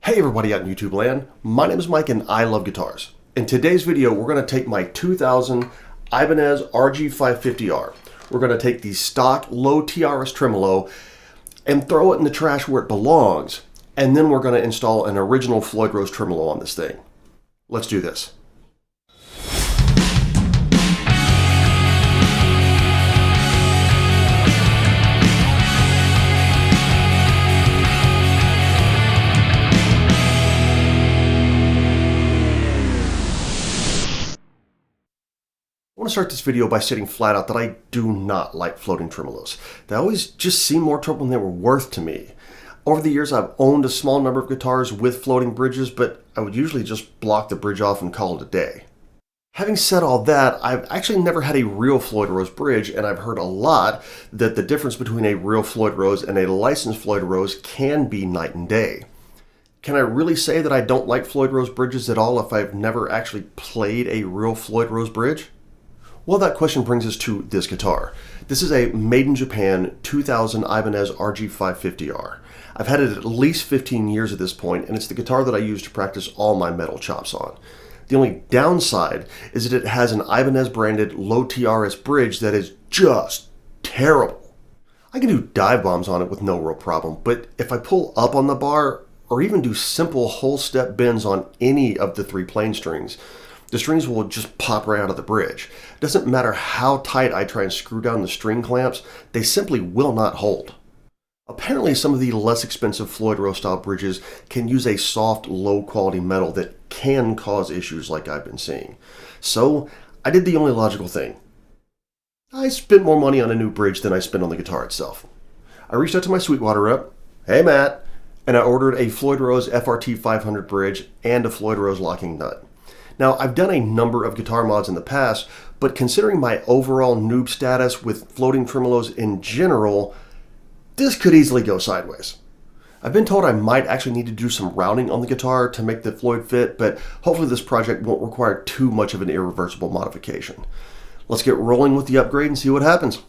Hey everybody out in YouTube land, my name is Mike and I love guitars. In today's video we're going to take my 2000 Ibanez RG550R. We're going to take the stock low TRS tremolo and throw it in the trash where it belongs, and then we're going to install an original Floyd Rose tremolo on this thing. Let's do this. I want to start this video by stating flat out that I do not like floating tremolos. They always just seem more trouble than they were worth to me. Over the years I've owned a small number of guitars with floating bridges, but I would usually just block the bridge off and call it a day. Having said all that, I've actually never had a real Floyd Rose bridge, and I've heard a lot that the difference between a real Floyd Rose and a licensed Floyd Rose can be night and day. Can I really say that I don't like Floyd Rose bridges at all if I've never actually played a real Floyd Rose bridge? Well, that question brings us to this guitar. This is a made in Japan 2000 Ibanez RG550R. I've had it at least 15 years at this point, and it's the guitar that I use to practice all my metal chops on. The only downside is that it has an Ibanez branded low TRS bridge that is just terrible. I can do dive bombs on it with no real problem, but if I pull up on the bar or even do simple whole step bends on any of the three plain strings, the strings will just pop right out of the bridge. It doesn't matter how tight I try and screw down the string clamps, they simply will not hold. Apparently some of the less expensive Floyd Rose style bridges can use a soft, low quality metal that can cause issues like I've been seeing. So I did the only logical thing. I spent more money on a new bridge than I spent on the guitar itself. I reached out to my Sweetwater rep, hey Matt, and I ordered a Floyd Rose FRT 500 bridge and a Floyd Rose locking nut. Now, I've done a number of guitar mods in the past, but considering my overall noob status with floating tremolos in general, this could easily go sideways. I've been told I might actually need to do some rounding on the guitar to make the Floyd fit, but hopefully this project won't require too much of an irreversible modification. Let's get rolling with the upgrade and see what happens.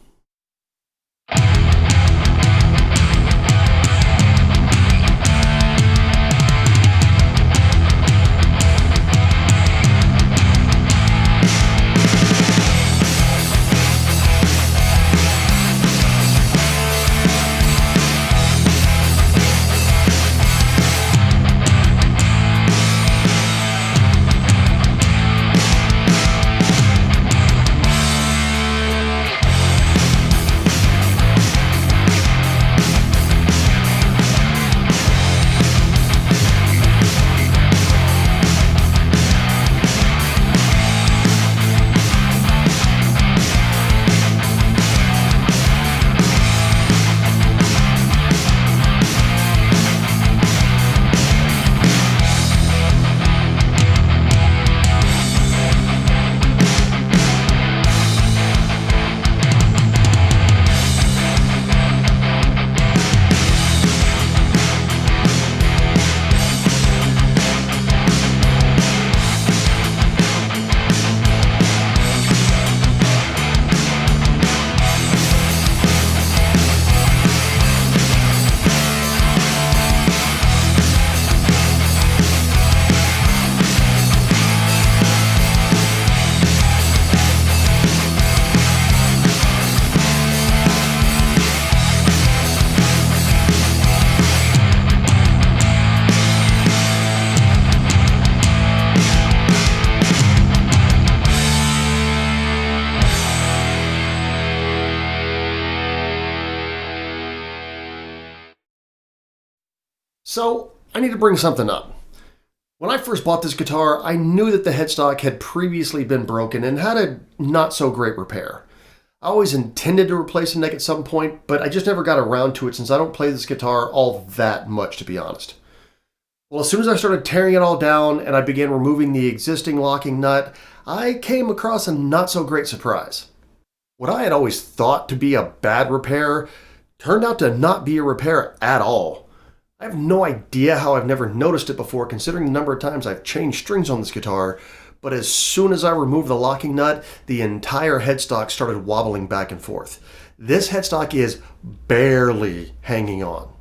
So, I need to bring something up. When I first bought this guitar, I knew that the headstock had previously been broken and had a not so great repair. I always intended to replace the neck at some point, but I just never got around to it since I don't play this guitar all that much, to be honest. Well, as soon as I started tearing it all down and I began removing the existing locking nut, I came across a not so great surprise. What I had always thought to be a bad repair turned out to not be a repair at all. I have no idea how I've never noticed it before, considering the number of times I've changed strings on this guitar, but as soon as I removed the locking nut, the entire headstock started wobbling back and forth. This headstock is barely hanging on.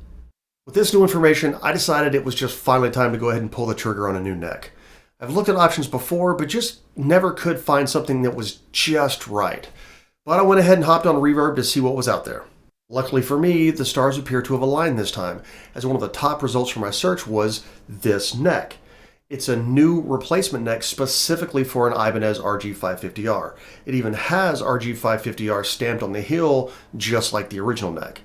With this new information, I decided it was just finally time to go ahead and pull the trigger on a new neck. I've looked at options before, but just never could find something that was just right. But I went ahead and hopped on Reverb to see what was out there. Luckily for me, the stars appear to have aligned this time, as one of the top results for my search was this neck. It's a new replacement neck specifically for an Ibanez RG550R. It even has RG550R stamped on the heel, just like the original neck.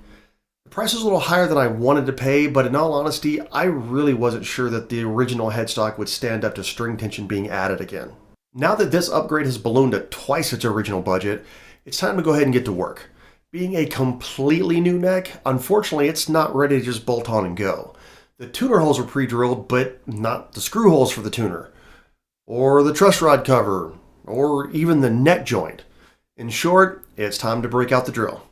The price was a little higher than I wanted to pay, but in all honesty, I really wasn't sure that the original headstock would stand up to string tension being added again. Now that this upgrade has ballooned to twice its original budget, it's time to go ahead and get to work. Being a completely new neck, unfortunately it's not ready to just bolt on and go. The tuner holes are pre-drilled, but not the screw holes for the tuner, or the truss rod cover, or even the neck joint. In short, it's time to break out the drill.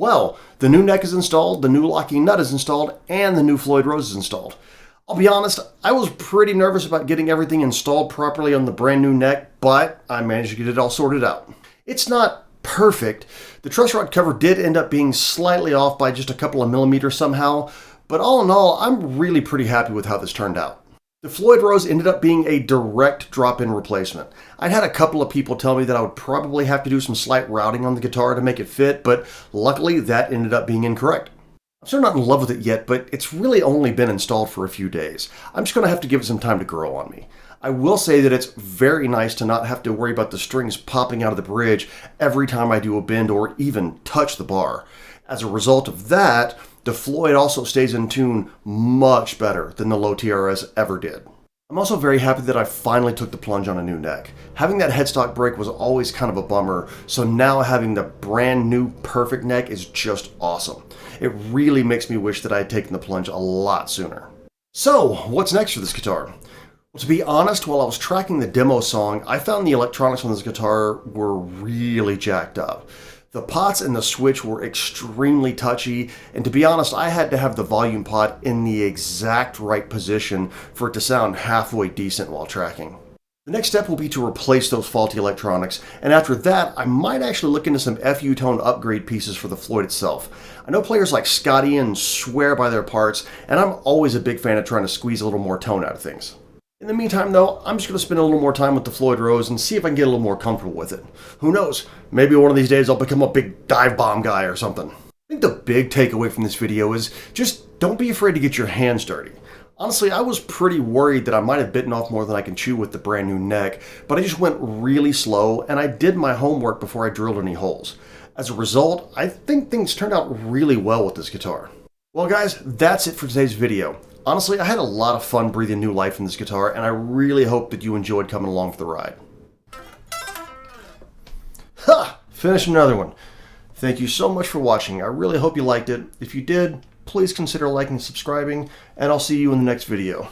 Well, the new neck is installed, the new locking nut is installed, and the new Floyd Rose is installed. I'll be honest, I was pretty nervous about getting everything installed properly on the brand new neck, but I managed to get it all sorted out. It's not perfect. The truss rod cover did end up being slightly off by just a couple of millimeters somehow, but all in all, I'm really pretty happy with how this turned out. The Floyd Rose ended up being a direct drop-in replacement. I'd had a couple of people tell me that I would probably have to do some slight routing on the guitar to make it fit, but luckily that ended up being incorrect. I'm still not in love with it yet, but it's really only been installed for a few days. I'm just going to have to give it some time to grow on me. I will say that it's very nice to not have to worry about the strings popping out of the bridge every time I do a bend or even touch the bar. As a result of that, the Floyd also stays in tune much better than the low TRS ever did. I'm also very happy that I finally took the plunge on a new neck. Having that headstock break was always kind of a bummer, so now having the brand new perfect neck is just awesome. It really makes me wish that I had taken the plunge a lot sooner. So, what's next for this guitar? Well, to be honest, while I was tracking the demo song, I found the electronics on this guitar were really jacked up. The pots and the switch were extremely touchy, and to be honest, I had to have the volume pot in the exact right position for it to sound halfway decent while tracking. The next step will be to replace those faulty electronics, and after that, I might actually look into some FU tone upgrade pieces for the Floyd itself. I know players like Scott Ian swear by their parts, and I'm always a big fan of trying to squeeze a little more tone out of things. In the meantime though, I'm just going to spend a little more time with the Floyd Rose and see if I can get a little more comfortable with it. Who knows, maybe one of these days I'll become a big dive bomb guy or something. I think the big takeaway from this video is just don't be afraid to get your hands dirty. Honestly, I was pretty worried that I might have bitten off more than I can chew with the brand new neck, but I just went really slow and I did my homework before I drilled any holes. As a result, I think things turned out really well with this guitar. Well guys, that's it for today's video. Honestly, I had a lot of fun breathing new life in this guitar, and I really hope that you enjoyed coming along for the ride. Ha! Finished another one. Thank you so much for watching. I really hope you liked it. If you did, please consider liking and subscribing, and I'll see you in the next video.